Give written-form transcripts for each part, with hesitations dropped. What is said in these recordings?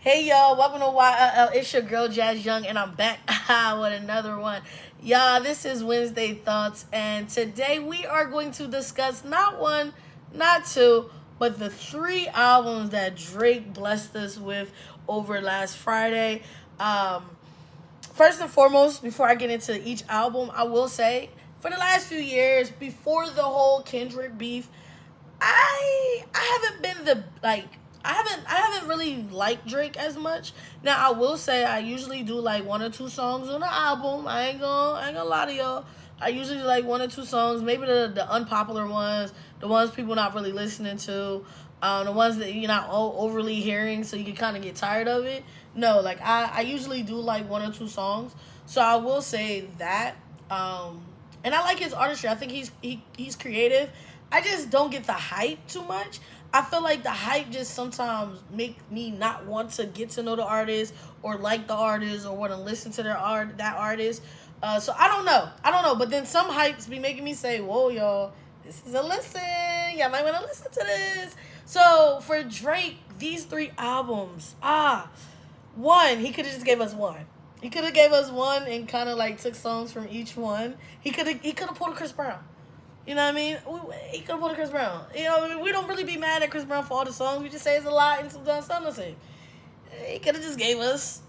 Hey y'all, welcome to YLL. It's your girl Jazz Young, and I'm back with another one. Y'all, this is Wednesday Thoughts, and today we are going to discuss not one, not two, but the three albums that Drake blessed us with over last Friday. Um, First and foremost, before I get into each album, I will say for the last few years, before the whole Kendrick beef, I haven't been the like I haven't really liked Drake as much. Now I will say I usually do like one or two songs on the album. I ain't gonna lie to y'all. I usually do like one or two songs, maybe the unpopular ones, the ones people not really listening to, the ones that you're not overly hearing, so you can kind of get tired of it. No, like I usually do like one or two songs, so I will say that. And I like his artistry. I think he's creative. I just don't get the hype too much. I feel like the hype just sometimes make me not want to get to know the artist or like the artist or want to listen to that artist. So I don't know. I don't know. But then some hypes be making me say, "Whoa, y'all, this is a listen. Y'all might want to listen to this." So for Drake, these three albums, one he could have just gave us one. He could have gave us one and kind of like took songs from each one. He could have pulled a Chris Brown. You know what I mean? He could have pulled a Chris Brown. You know, what I mean? We don't really be mad at Chris Brown for all the songs. We just say it's a lot and sometimes some the same. He could have just gave us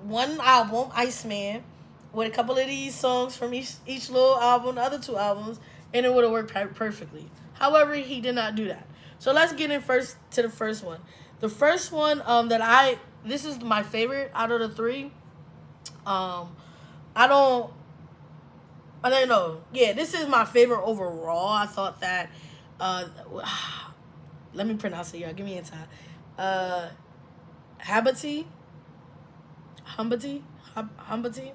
one album, Iceman, with a couple of these songs from each little album, the other two albums, and it would have worked perfectly. However, he did not do that. So let's get in first to the first one. The first one this is my favorite out of the three. Um, I don't I don't know. Yeah, this is my favorite overall. I thought that. Uh, Let me pronounce it, y'all. Give me a time. Uh, Habibti, Humbati, Humbati,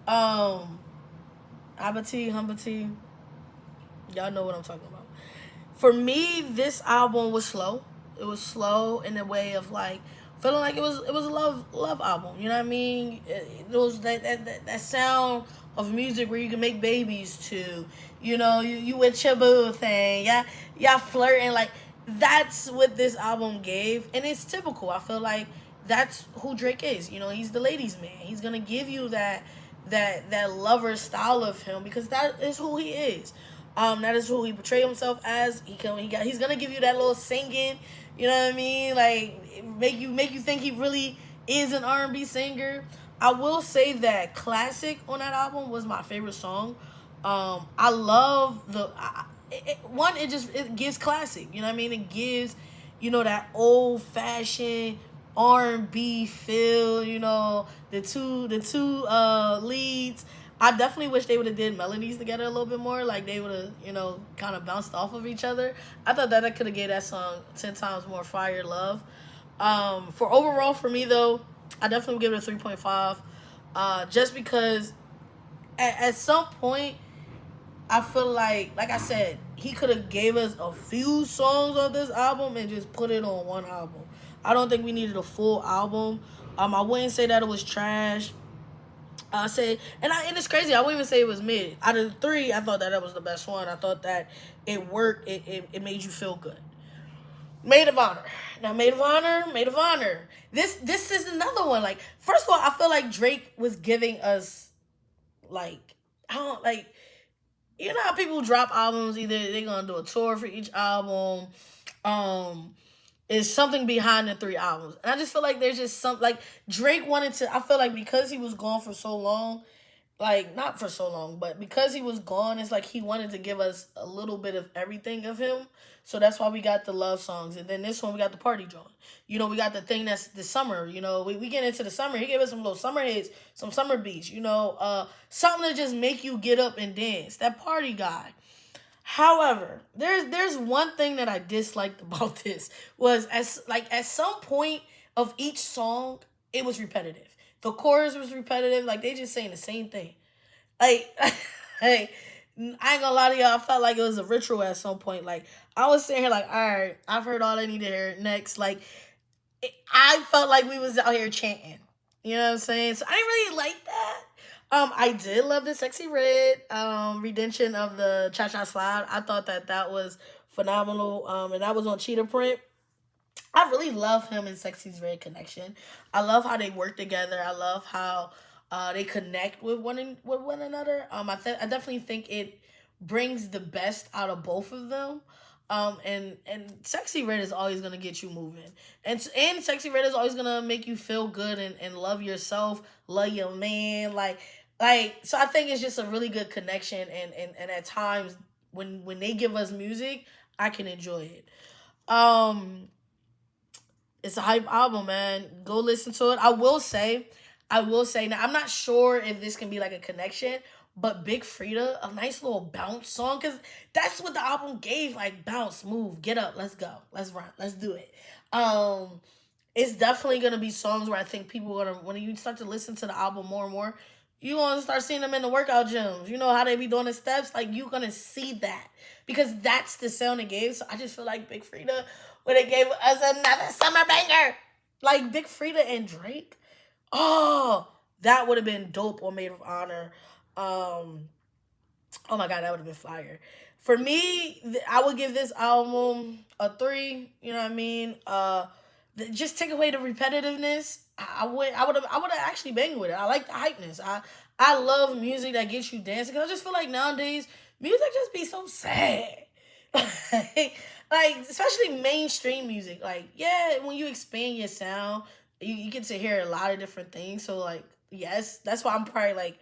um, Habibti, Humbati. Y'all know what I'm talking about. For me, this album was slow. It was slow in the way of like feeling like it was a love album. You know what I mean? It was that sound of music where you can make babies to. You know, you with your boo thing. Yeah, y'all flirting like that's what this album gave, and it's typical. I feel like that's who Drake is. You know, he's the ladies' man. He's gonna give you that lover style of him because that is who he is. That is who he portrayed himself as. He's gonna give you that little singing, you know what I mean? Like make you think he really is an R&B singer. I will say that "Classic" on that album was my favorite song. I love one. It gives classic. You know what I mean? It gives that old fashioned R&B feel. The two leads. I definitely wish they would have did melodies together a little bit more. Like they would have, kind of bounced off of each other. I thought that I could have gave that song 10 times more fire love. For overall, for me though, I definitely would give it a 3.5. Just because at some point I feel like I said, he could have gave us a few songs on this album and just put it on one album. I don't think we needed a full album. I wouldn't say that it was trash. I say, and it's crazy. I wouldn't even say it was mid. Out of the three, I thought that was the best one. I thought that it worked. It made you feel good. Maid of Honor. Now, Maid of Honor. This is another one. Like, first of all, I feel like Drake was giving us like I don't like you know how people drop albums, either they're gonna do a tour for each album. Um is something behind the three albums. And I just feel like there's just some like Drake wanted to I feel like because he was gone for so long, like not for so long, but because he was gone, it's like he wanted to give us a little bit of everything of him. So that's why we got the love songs. And then this one we got the party joint. We got the thing that's the summer. We get into the summer. He gave us some little summer hits, some summer beats, something to just make you get up and dance. That party guy. However, there's one thing that I disliked about this was at some point of each song, it was repetitive. The chorus was repetitive, like they just saying the same thing. Like, hey, I ain't gonna lie to y'all, I felt like it was a ritual at some point. Like I was sitting here like, all right, I've heard all I need to hear. Next, like I felt like we was out here chanting. You know what I'm saying? So I didn't really like that. I did love the Sexy Red rendition of the Cha Cha Slide. I thought that was phenomenal. And that was on Cheetah Print. I really love him and Sexy's Red connection. I love how they work together. I love how they connect with with one another. I definitely think it brings the best out of both of them. And Sexy Red is always gonna get you moving, and Sexy Red is always gonna make you feel good and love yourself, love your man, so I think it's just a really good connection, and at times when they give us music, I can enjoy it. Um, it's a hype album, man. Go listen to it. I will say now I'm not sure if this can be like a connection, but Big Frida, a nice little bounce song, because that's what the album gave. Like bounce, move, get up, let's go, let's run, let's do it. Um, it's definitely gonna be songs where I think people are gonna when you start to listen to the album more and more, you gonna start seeing them in the workout gyms. You know how they be doing the steps, like you gonna see that because that's the sound it gave. So I just feel like Big Frida when it gave us another summer banger, like Big Frida and Drake. Oh, that would have been dope on Maid of Honor. Um, Oh my god, that would have been fire. For me, I would give this album a 3. You know what I mean? Just take away the repetitiveness. I would have actually banged with it. I like the hypeness. I love music that gets you dancing. 'Cause I just feel like nowadays music just be so sad. Like especially mainstream music. Like yeah, when you expand your sound, you get to hear a lot of different things. So like yes, that's why I'm probably like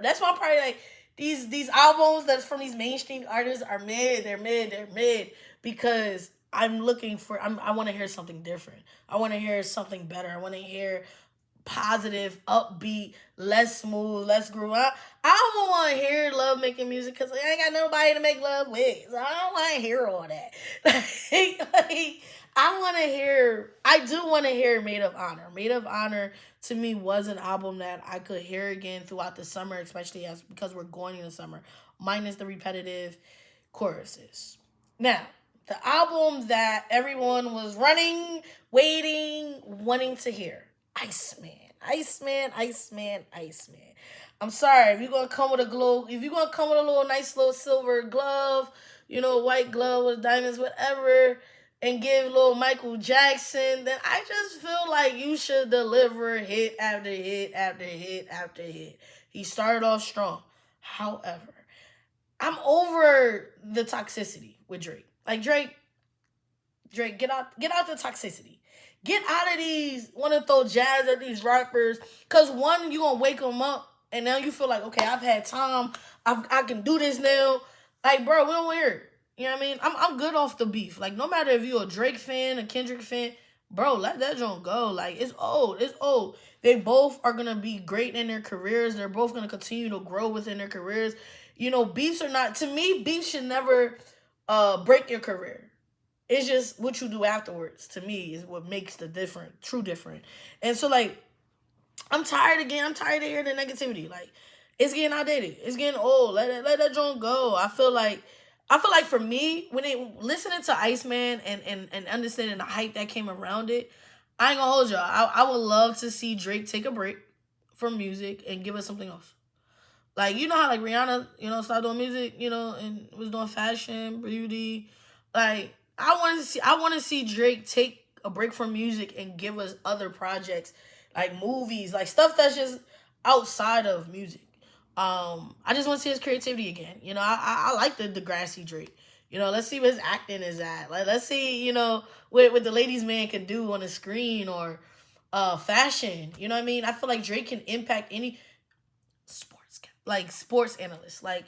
that's why I'm probably like these albums that's from these mainstream artists are mid. They're mid because I'm looking for. I want to hear something different. I want to hear something better. I want to hear positive, upbeat, less smooth, less groove. I don't want to hear love making music because I ain't got nobody to make love with. So I don't want to hear all that. I want to hear. I do want to hear Maid of Honor. Maid of Honor to me was an album that I could hear again throughout the summer, especially as because we're going in the summer, minus the repetitive choruses. Now, the album that everyone was running, waiting, wanting to hear. Iceman. Iceman, Iceman, Iceman. I'm sorry, if you're gonna come with a glow, if you're gonna come with a little nice little silver glove, white glove with diamonds, whatever, and give little Michael Jackson, then I just feel like you should deliver hit after hit after hit after hit. He started off strong. However, I'm over the toxicity with Drake. Like Drake, get out the toxicity. Get out of these want to throw jazz at these rappers. Cause one, you gonna wake them up, and now you feel like, okay, I've had time. I can do this now. Like, bro, we don't hear it. You know what I mean? I'm good off the beef. Like, no matter if you're a Drake fan, a Kendrick fan, bro, let that joint go. Like, it's old. It's old. They both are gonna be great in their careers. They're both gonna continue to grow within their careers. Beefs are not to me. Beef should never break your career. It's just what you do afterwards. To me, is what makes the true different. And so, like, I'm tired again. I'm tired of hearing the negativity. Like, it's getting outdated. It's getting old. Let that joint go. I feel like for me, when it listening to Iceman and understanding the hype that came around it, I ain't gonna hold y'all. I would love to see Drake take a break from music and give us something else. Like how like Rihanna, started doing music, and was doing fashion, beauty. Like I want to see Drake take a break from music and give us other projects, like movies, like stuff that's just outside of music. I just want to see his creativity again. I like the Degrassi Drake. Let's see what his acting is at. Like let's see, what the ladies man could do on the screen or fashion. You know what I mean? I feel like Drake can impact any sports analyst. Like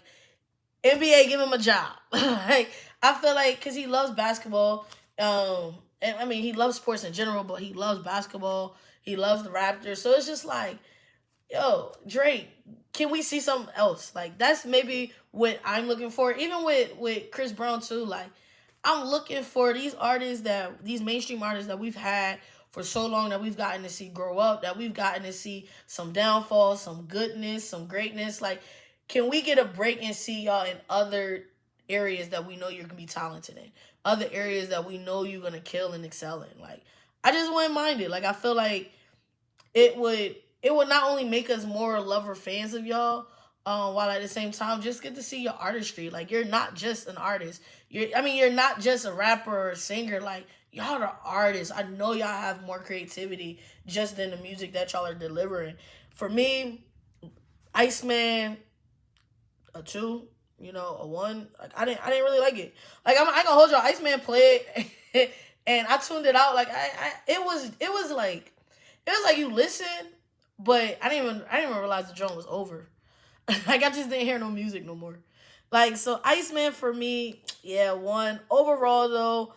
NBA, give him a job. Like I feel like because he loves basketball. And I mean he loves sports in general, but he loves basketball. He loves the Raptors, so it's just like, yo, Drake, can we see something else? Like that's maybe what I'm looking for. Even with Chris Brown too. Like I'm looking for these mainstream artists that we've had for so long that we've gotten to see grow up, that we've gotten to see some downfalls, some goodness, some greatness. Like, can we get a break and see y'all in other areas that we know you're gonna be talented in, other areas that we know you're gonna kill and excel in? Like, I just wouldn't mind it. Like, I feel like it would not only make us more lover fans of y'all, while at the same time just get to see your artistry. Like you're not just an artist. You're not just a rapper or a singer. Like y'all are artists. I know y'all have more creativity just than the music that y'all are delivering. For me, Iceman, a 2, a 1. Like I didn't really like it. Like I ain't gonna hold y'all. Iceman played, and I tuned it out. Like it was like you listen, but I didn't even realize the drum was over. Like I just didn't hear no music no more. Like so, Iceman for me, yeah, 1. Overall though,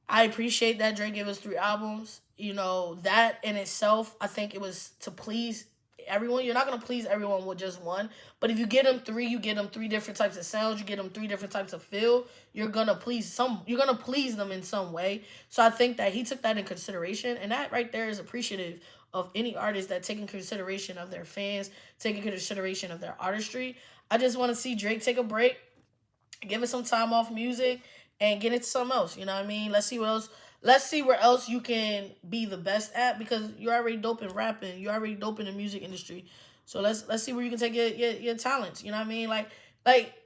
I appreciate that Drake gave us 3 albums. That in itself, I think it was to please everyone. You're not gonna please everyone with just one, but if you get them 3, you get them 3 different types of sounds. You get them 3 different types of feel. You're gonna please some. You're gonna please them in some way. So I think that he took that in consideration, and that right there is appreciative of any artist that taking consideration of their fans, taking consideration of their artistry. I just want to see Drake take a break, give it some time off music, and get into something else. You know what I mean? Let's see what else. Let's see where else you can be the best at, because you're already dope in rapping. You're already dope in the music industry. So let's see where you can take your talents. You know what I mean? Like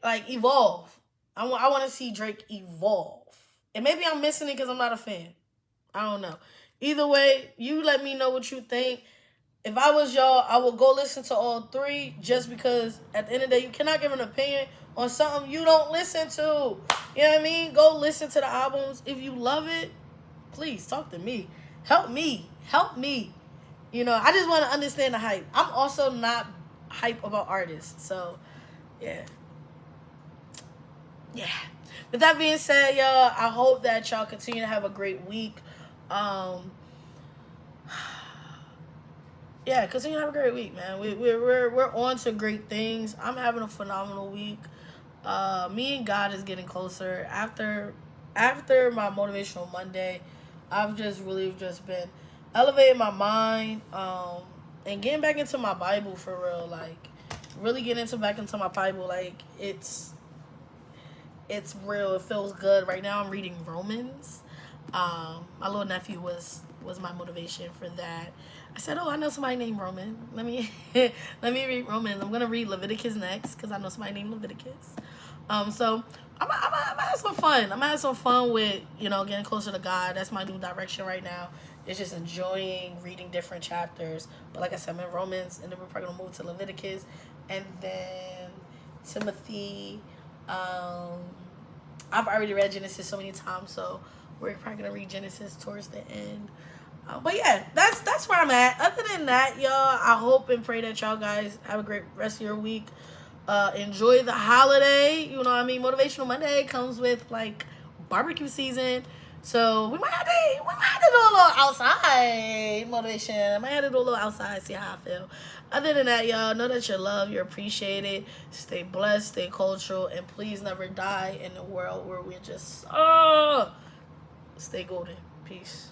evolve. I want to see Drake evolve. And maybe I'm missing it because I'm not a fan. I don't know. Either way, you let me know what you think. If I was y'all, I would go listen to all 3, just because at the end of the day, you cannot give an opinion on something you don't listen to. You know what I mean? Go listen to the albums. If you love it, please talk to me. Help me. Help me. I just want to understand the hype. I'm also not hype about artists. So, yeah. Yeah. With that being said, y'all, I hope that y'all continue to have a great week. Yeah, continue to have a great week, man. We're on to great things. I'm having a phenomenal week. Me and God is getting closer. After my motivational Monday, I've just really just been elevating my mind, and getting back into my Bible for real. Like really getting back into my Bible. Like it's real. It feels good. Right now I'm reading Romans. My little nephew was my motivation for that. I said, "Oh, I know somebody named Roman. Let me let me read Romans. I'm gonna read Leviticus next because I know somebody named Leviticus." So I'm gonna have some fun. I'm gonna have some fun with getting closer to God. That's my new direction right now. It's just enjoying reading different chapters. But like I said, I'm in Romans, and then we're probably gonna move to Leviticus, and then Timothy. I've already read Genesis so many times, so we're probably gonna read Genesis towards the end. But yeah, that's where I'm at. Other than that, y'all, I hope and pray that y'all guys have a great rest of your week. Enjoy the holiday. You know what I mean? Motivational Monday comes with like barbecue season. So we might have to do a little outside motivation. I might have to do a little outside, see how I feel. Other than that, y'all, know that you're loved, you're appreciated. Stay blessed, stay cultural, and please never die in a world where we're just stay golden. Peace.